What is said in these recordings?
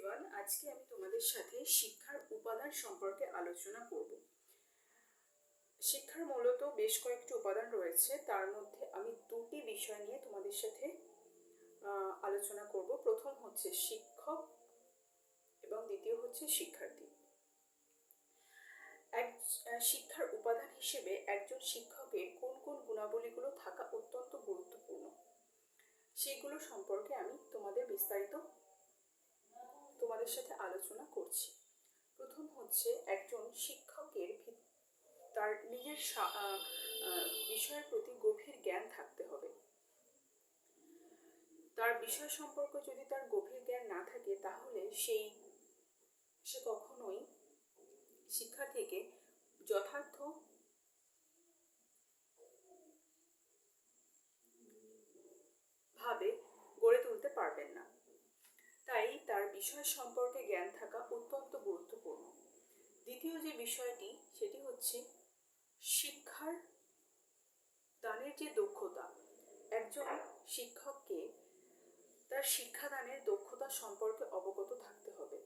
Everyone, আজকে আমি তোমাদের সাথে শিক্ষার উপাদান সম্পর্কে আলোচনা করব। শিক্ষার মূলত বেশ কয়েকটি উপাদান রয়েছে, তার মধ্যে আমি দুটি বিষয় নিয়ে তোমাদের সাথে আলোচনা করব। প্রথম হচ্ছে শিক্ষক এবং দ্বিতীয় হচ্ছে শিক্ষার্থী। শিক্ষার উপাদান হিসেবে একজন শিক্ষকের কোন কোন গুণাবলীগুলো থাকা অত্যন্ত গুরুত্বপূর্ণ সেগুলো সম্পর্কে আমি তোমাদের সাথে আলোচনা করছি। প্রথম হচ্ছে একজন শিক্ষকের তার নিজের বিষয়ের প্রতি গভীর জ্ঞান থাকতে হবে। তার বিষয় সম্পর্কে যদি তার গভীর জ্ঞান না থাকে তাহলে সে কখনোই শিক্ষার্থীকে যথার্থ ভাবে গড়ে তুলতে পারবেন না। তাই তার বিষয় সম্পর্কে জ্ঞান থাকা অত্যন্ত গুরুত্বপূর্ণ। দ্বিতীয় যে বিষয়টি সেটি হচ্ছে শিক্ষার দানের যে দক্ষতা। একজন শিক্ষককে তার শিক্ষাদানের দক্ষতা সম্পর্কে অবগত থাকতে হবে।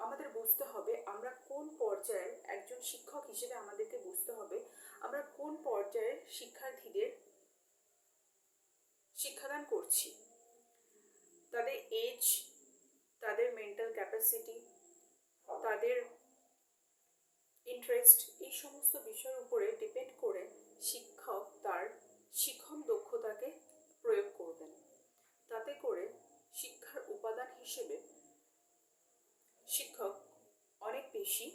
আমাদের বুঝতে হবে আমরা কোন পর্যায়ের একজন শিক্ষক হিসেবে আমাদেরকে বুঝতে হবে আমরা কোন পর্যায়ের শিক্ষার্থীদের শিক্ষাদান করছি। তাদের এজ, তাদের মেন্টাল ক্যাপাসিটি, তাদের ইন্টারেস্ট, এই সমস্ত বিষয়ের উপরে ডিপেন্ড করে শিক্ষক তার শিক্ষণ দক্ষতাকে প্রয়োগ করবেন। তাতে করে শিক্ষার উপাদান হিসেবে শিক্ষক অনেক বেশি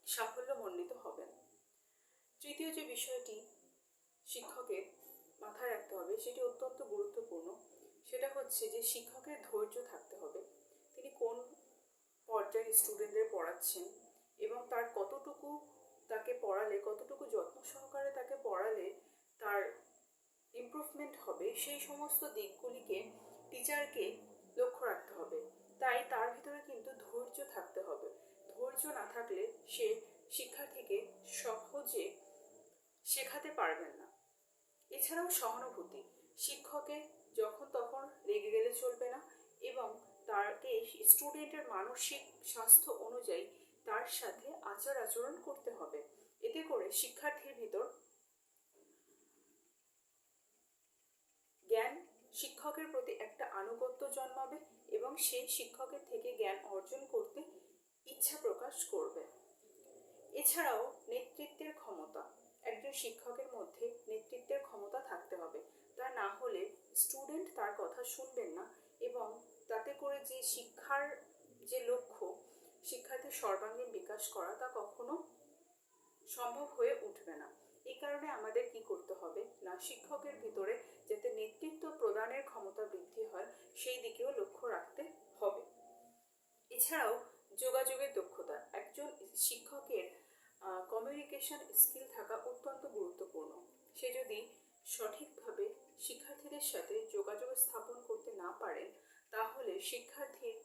সাফল্যমণ্ডিত হবেন। তৃতীয় যে বিষয়টি শিক্ষকের মাথায় রাখতে হবে সেটি অত্যন্ত গুরুত্বপূর্ণ, সেটা হচ্ছে যে শিক্ষকের ধৈর্য থাকতে হবে। তিনি কোন পর্যায়ের স্টুডেন্টদের পড়াচ্ছেন এবং তার কতটুকু তাকে পড়ালে, কতটুকু যত্ন সহকারে তাকে পড়ালে তার ইমপ্রুভমেন্ট হবে, সেই সমস্ত দিকগুলিকে টিচারকে লক্ষ্য রাখতে হবে। তাই তার ভিতরে কিন্তু ধৈর্য থাকতে হবে। ধৈর্য না থাকলে সে শিক্ষার্থীকে সহজে শেখাতে পারবেন না। এছাড়াও সহানুভূতি, শিক্ষকে যখন তখন রেগে গেলে চলবে না এবং তাকে স্টুডেন্টের মানসিক স্বাস্থ্য অনুযায়ী তার সাথে আচরণ করতে হবে। এতে করে শিক্ষার্থীর ভিতর জ্ঞান, শিক্ষকের প্রতি একটা আনুগত্য জন্মাবে এবং সে শিক্ষকের থেকে জ্ঞান অর্জন করতে ইচ্ছা প্রকাশ করবে। এছাড়াও নেতৃত্বের ক্ষমতা, একজন শিক্ষকের মধ্যে নেতৃত্বের ক্ষমতা থাকতে হবে। তা না হলে স্টুডেন্ট তার কথা শুনবেন না এবং তাতে করে যে শিক্ষার যে লক্ষ্য, শিক্ষার্থীর সর্বাঙ্গীন বিকাশ করা, তা কখনো সম্ভব হয়ে উঠবে না। এই কারণে আমাদের কি করতে হবে না, শিক্ষকের ভিতরে যাতে নেতৃত্ব প্রদানের ক্ষমতা বৃদ্ধি হয় সেই দিকেও লক্ষ্য রাখতে হবে। এছাড়াও যোগাযোগের দক্ষতা, একজন শিক্ষকের কমিউনিকেশন স্কিল থাকা অত্যন্ত গুরুত্বপূর্ণ। সে যদি সঠিকভাবে শিক্ষার্থীদের সাথে যোগাযোগ স্থাপন করতে না পারেন তাহলে শিক্ষার্থীর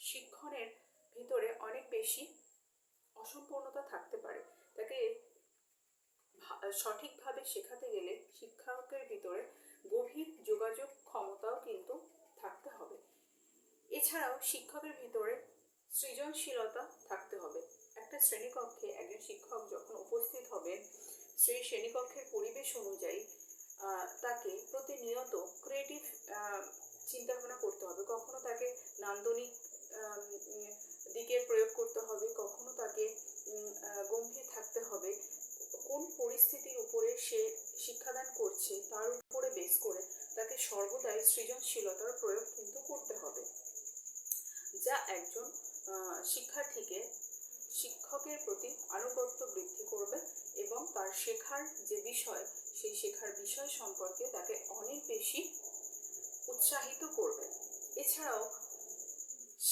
শিক্ষণের ভিতরে অনেক বেশি অসম্পূর্ণতা থাকতে পারে। তাকে সঠিকভাবে শেখাতে গেলে শিক্ষকের ভিতরে গভীর যোগাযোগ ক্ষমতাও কিন্তু থাকতে হবে। এছাড়াও শিক্ষকের ভিতরে সৃজনশীলতা থাকতে হবে। একটা শ্রেণীকক্ষে একজন শিক্ষক যখন উপস্থিত হবেন, সেই শ্রেণীকক্ষের পরিবেশ অনুযায়ী তাকে প্রতিনিয়ত ক্রিয়েটিভ চিন্তাভাবনা করতে হবে। কখনো তাকে নান্দনিক দিকের প্রয়োগ করতে হবে, কখনো তাকে গম্ভীর থাকতে হবে। কোন পরিস্থিতির উপরে সে শিক্ষাদান করছে তার উপরে বেস করে তাকে সর্বদাই সৃজনশীলতার প্রয়োগ কিন্তু করতে হবে, যা একজন শিক্ষার্থীকে শিক্ষকের প্রতি আনুগত্য বৃদ্ধি করবে এবং তার শেখার যে বিষয়, সেই শেখার বিষয় সম্পর্কে তাকে অনেক বেশি উৎসাহিত করবে। এছাড়াও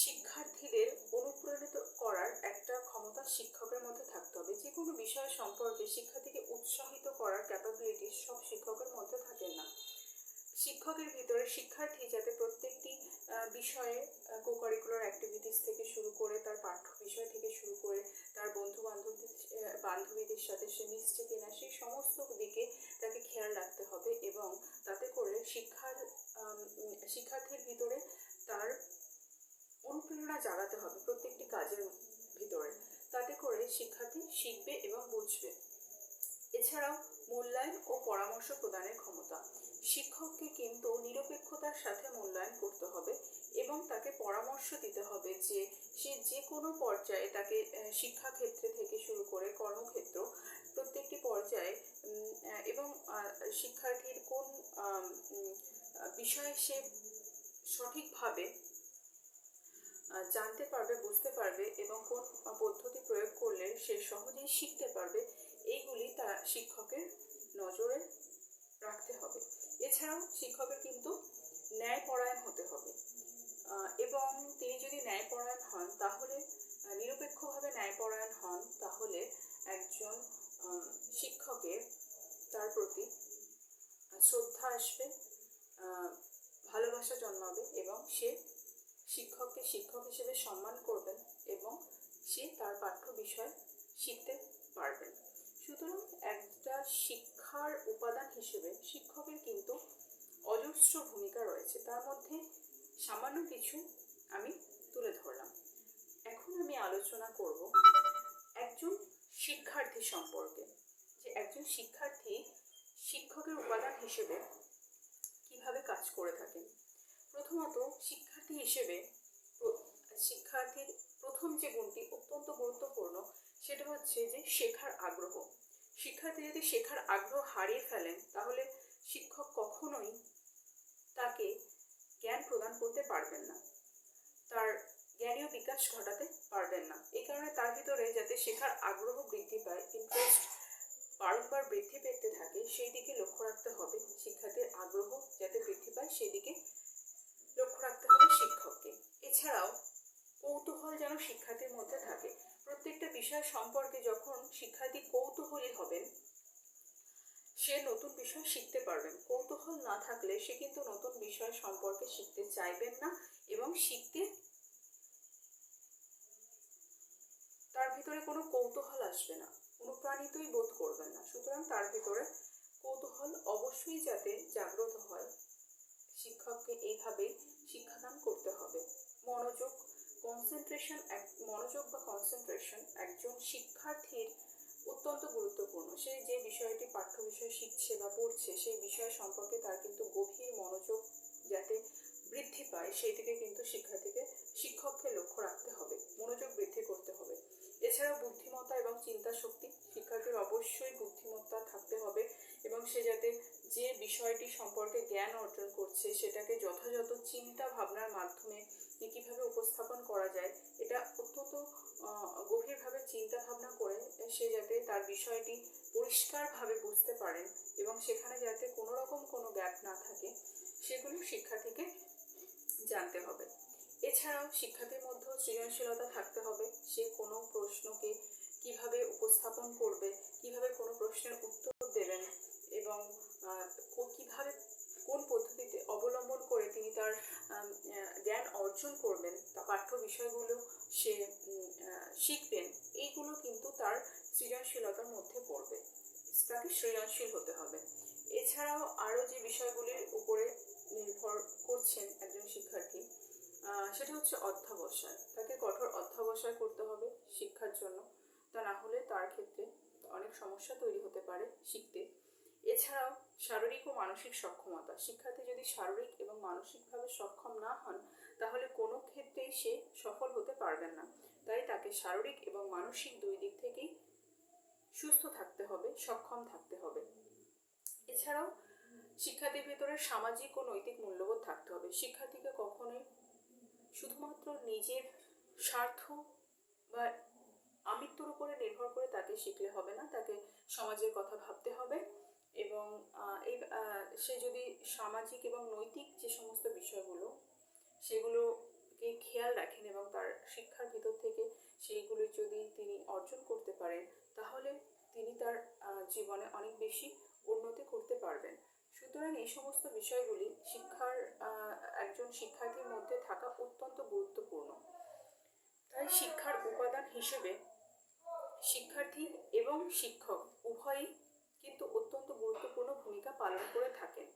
শিক্ষার্থীদের অনুপ্রাণিত করার একটা ক্ষমতা শিক্ষকের মধ্যে থাকতে হবে। যে কোনো বিষয় সম্পর্কে শিক্ষার্থীকে উৎসাহিত করার ক্যাপাবিলিটি সব শিক্ষকের মধ্যে থাকে না। শিক্ষকের ভিতরে শিক্ষার্থী যাতে প্রত্যেকটি বিষয়ে কোকারিকুলার অ্যাক্টিভিটিস থেকে শুরু করে তার পাঠ্য বিষয় থেকে শুরু করে তার বান্ধবীদের সাথে সে মিশছে কিনা, সেই সমস্ত দিকে তাকে খেয়াল রাখতে হবে এবং তাতে করে শিক্ষার্থীর ভিতরে তার জাগাতে হবে প্রত্যেকটি কাজের ভিতরে, তাতে করে শিক্ষার্থী শিখবে এবং বুঝবে। এছাড়াও মূল্যায়ন ও পরামর্শ প্রদানের ক্ষমতা। শিক্ষককে কিন্তু নিরপেক্ষতার সাথে মূল্যায়ন করতে হবে এবং তাকে পরামর্শ দিতে হবে যে সে যে কোনো পর্যায়ে তাকে শিক্ষাক্ষেত্রে থেকে শুরু করে কর্মক্ষেত্র প্রত্যেকটি পর্যায়ে এবং শিক্ষার্থীর কোন বিষয়ে সে সঠিকভাবে জানতে পারবে, বুঝতে পারবে এবং কোন পদ্ধতি প্রয়োগ করলে সে সহজেই শিখতে পারবে, এইগুলি তার শিক্ষকের নজরে রাখতে হবে। এছাড়াও শিক্ষকের কিন্তু ন্যায়পরায়ণ হতে হবে এবং তিনি যদি ন্যায়পরায়ণ হন, তাহলে নিরপেক্ষভাবে ন্যায়পরায়ণ হন, তাহলে একজন শিক্ষকের তার প্রতি শ্রদ্ধা আসবে, ভালোবাসা জন্মাবে এবং সে শিক্ষককে শিক্ষক হিসেবে সম্মান করবেন এবং সে তার পাঠ্য বিষয় শিখতে পারবেন। সুতরাং একটা শিক্ষার উপাদান হিসেবে শিক্ষকের কিন্তু অজস্র ভূমিকা রয়েছে, তার মধ্যে সামান্য কিছু আমি তুলে ধরলাম। এখন আমি আলোচনা করব একজন শিক্ষার্থী সম্পর্কে, যে একজন শিক্ষার্থী শিক্ষকের উপাদান হিসেবে কিভাবে কাজ করে থাকেন। প্রথমত, শিক্ষার্থী হিসেবে শিক্ষার্থীর প্রথম যে গুণটি অত্যন্ত গুরুত্বপূর্ণ, সেটা হচ্ছে যে শেখার আগ্রহ। শিক্ষার্থী যদি শেখার আগ্রহ হারিয়ে ফেলেন, তাহলে শিক্ষক কখনোই তাকে জ্ঞান প্রদান করতে পারবেন না, তার জ্ঞানীয় বিকাশ ঘটাতে পারবেন না। এই কারণে তার ভিতরে যাতে শেখার আগ্রহ বৃদ্ধি পায়, ইন্টারেস্ট বারংবার বৃদ্ধি পেতে থাকে, সেই দিকে লক্ষ্য রাখতে হবে। শিক্ষার্থীর আগ্রহ যাতে বৃদ্ধি পায় সেই দিকে লক্ষ্য রাখতে হবে শিক্ষককে। এছাড়াও কৌতূহল যেন শিক্ষার্থীর মধ্যে থাকে। প্রত্যেকটা বিষয় সম্পর্কে যখন শিক্ষার্থী কৌতূহলী হবেন, সে নতুন বিষয় শিখতে পারবেন। কৌতূহল না থাকলে সে কিন্তু নতুন বিষয় সম্পর্কে শিখতে চাইবেন না এবং শিখতে তার ভিতরে কোনো কৌতূহল আসবে না, অনুপ্রাণিতই বোধ করবেন না। সুতরাং তার ভিতরে কৌতূহল অবশ্যই যাতে জাগ্রত হয়, শিক্ষককে এইভাবেই শিক্ষাদান করতে হবে। মনোযোগ বা কনসেন্ট্রেশন একজন শিক্ষার্থীর অত্যন্ত গুরুত্বপূর্ণ। সে যে বিষয়টি পাঠ্য বিষয় শিখছে বা পড়ছে, সেই বিষয় সম্পর্কে তার কিন্তু গভীর মনোযোগ যাতে বৃদ্ধি পায়, সেই দিকে কিন্তু শিক্ষককে লক্ষ্য রাখতে হবে, মনোযোগ বৃদ্ধি করতে হবে। এছাড়াও বুদ্ধিমত্তা এবং চিন্তা শক্তি। শিক্ষার্থীর অবশ্যই বুদ্ধিমত্তা থাকতে হবে এবং সে যাতে যে বিষয়টি সম্পর্কে জ্ঞান অর্জন করছে সেটাকে যথাযথ চিন্তা ভাবনার মাধ্যমে কীভাবে উপস্থাপন করা যায়, এটা অত্যন্ত গভীরভাবে চিন্তা ভাবনা করে সে যাতে তার বিষয়টি পরিষ্কারভাবে বুঝতে পারেন এবং সেখানে যাতে কোনো রকম কোনো গ্যাপ না থাকে, সেগুলো শিক্ষার্থীকে জানতে হবে। এছাড়াও শিক্ষার্থীর মধ্যেও সৃজনশীলতা থাকতে হবে। সে কোনো প্রশ্নকে কিভাবে উপস্থাপন করবে, কিভাবে কোনো প্রশ্নের উত্তর দেবেন এবং কিভাবে কোন পদ্ধতিতে অবলম্বন করে তিনি তার জ্ঞান অর্জন করবেন, তা পাঠ্য বিষয়গুলো সে শিখবেন, এইগুলো কিন্তু তার সৃজনশীলতার মধ্যে পড়বে। তাকে সৃজনশীল হতে হবে। এছাড়াও আরও যে বিষয়গুলির উপরে নির্ভর করছেন একজন শিক্ষার্থী, সেটা হচ্ছে অধ্যবসায়। তাকে কঠোর অধ্যবসায় করতে হবে শিক্ষার জন্য, তা না হলে তার ক্ষেত্রে অনেক সমস্যা তৈরি হতে পারে শিখতে। এছাড়াও শারীরিক ও মানসিক সক্ষমতা। শিক্ষার্থী যদি শারীরিক এবং মানসিকভাবে সক্ষম না হন, তাহলে কোনো ক্ষেত্রেই সে সফল হতে পারবেন না। তাই তাকে শারীরিক এবং মানসিক দুই দিক থেকেই সুস্থ থাকতে হবে, সক্ষম থাকতে হবে। এছাড়াও শিক্ষার্থীর ভিতরে সামাজিক ও নৈতিক মূল্যবোধ থাকতে হবে। শিক্ষার্থীকে কখনোই শুধুমাত্র নিজের স্বার্থ বা আমিত্বর উপরে নির্ভর করে তাকে শিখলে হবে না, তাকে সমাজের কথা ভাবতে হবে এবং সে যদি সামাজিক এবং নৈতিক যে সমস্ত বিষয়গুলো সেগুলোকে খেয়াল রাখেন এবং তার শিক্ষার ভিতর থেকে সেইগুলো যদি তিনি অর্জন করতে পারেন, তাহলে তিনি তার জীবনে অনেক বেশি উন্নতি করতে পারবেন। সুতরাং এই সমস্ত বিষয়গুলি একজন শিক্ষার্থীর মধ্যে থাকা অত্যন্ত গুরুত্বপূর্ণ। তাই শিক্ষার উপাদান হিসেবে শিক্ষার্থী এবং শিক্ষক উভয়ই কিন্তু অত্যন্ত গুরুত্বপূর্ণ ভূমিকা পালন করে থাকেন।